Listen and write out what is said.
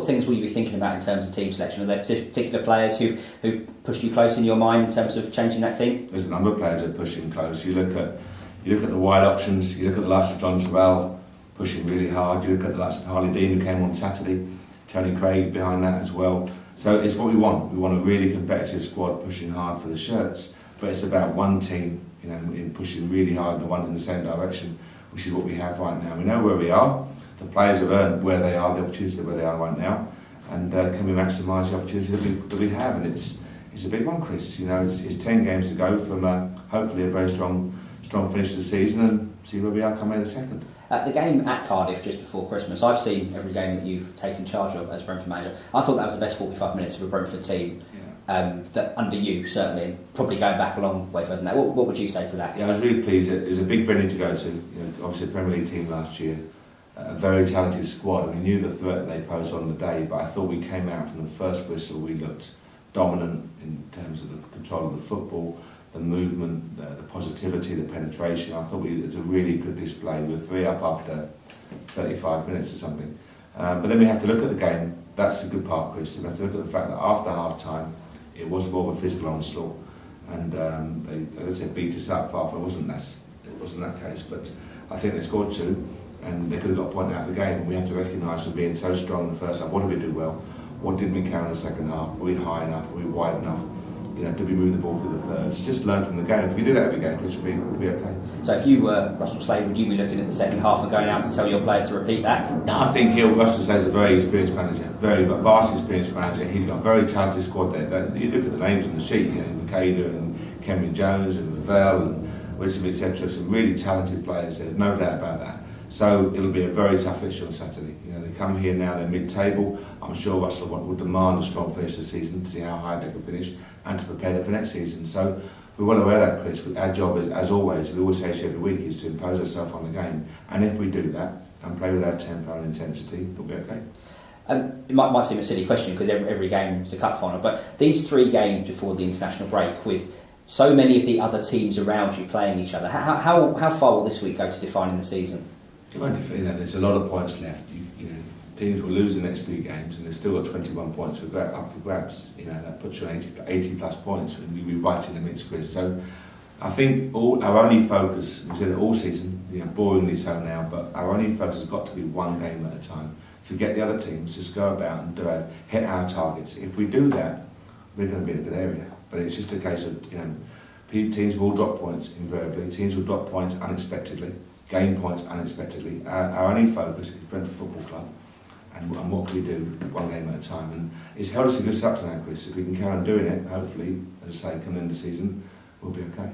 things will you be thinking about in terms of team selection? Are there particular players who've pushed you close in your mind in terms of changing that team? There's a number of players that are pushing close. You look at the wide options. You look at the likes of John Travell pushing really hard. You look at the likes of Harley Dean, who came on Saturday. Tony Craig behind that as well. So it's what we want. We want a really competitive squad pushing hard for the shirts. But it's about one team, in pushing really hard in the same direction, which is what we have right now. We know where we are. The players have earned where they are, the opportunities where they are right now, and can we maximise the opportunities that we have? And it's a big one, Chris. It's 10 games to go from hopefully a very strong finish to the season, and see where we are come May the 2nd. The game at Cardiff just before Christmas, I've seen every game that you've taken charge of as Brentford manager. I thought that was the best 45 minutes of a Brentford team. That under you, certainly, probably going back a long way further than that. What would you say to that? Yeah, I was really pleased. It was a big venue to go to. Obviously, a Premier League team last year, a very talented squad. We knew the threat they posed on the day, but I thought we came out from the first whistle. We looked dominant in terms of the control of the football, the movement, the positivity, the penetration. I thought it was a really good display. We were 3 up after 35 minutes or something. But then we have to look at the game. That's the good part, Chris. We have to look at the fact that after half time, it was more of a physical onslaught, and they, as I said, beat us up. Far from it wasn't that case, but I think they scored 2, and they could have got a point out of the game. We have to recognise for being so strong in the first half. What did we do well? What did we carry in the second half? Were we high enough? Were we wide enough? Did we move the ball through the thirds? Just learn from the game. If we do that every game, Chris, we'll be okay. So if you were Russell Slade, would you be looking at the second half and going out to tell your players to repeat that? No, I think Russell Slade's a very experienced manager, very vast experienced manager. He's got a very talented squad there. You look at the names on the sheet, Makeda and Cameron Jones and Ravel and Wisdom, etc. Some really talented players. There's no doubt about that. So it'll be a very tough fixture on Saturday. They come here now, they're mid-table. I'm sure Russell will demand a strong finish this season to see how high they can finish and to prepare them for next season. So we're well aware of that, Chris. Our job is, as always, we always say every week, is to impose ourselves on the game. And if we do that and play with our tempo and intensity, it'll be okay. It might seem a silly question because every game is a cup final, but these 3 games before the international break, with so many of the other teams around you playing each other, how far will this week go to defining the season? There's a lot of points left. Teams will lose the next 3 games, and they've still got 21 points up for grabs. That puts you on 80 plus points, and you'll be right in the midst, Chris. So I think our only focus, we've said it all season, boringly so now, but our only focus has got to be one game at a time. Forget the other teams, just go about and hit our targets. If we do that, we're going to be in a good area. But it's just a case of, teams will drop points invariably, teams will drop points unexpectedly, gain points unexpectedly. Our only focus is Brentford Football Club. And what can we do one game at a time? And it's held us a good start tonight, Chris. If we can carry on doing it, hopefully, as I say, come the end of the season, we'll be okay.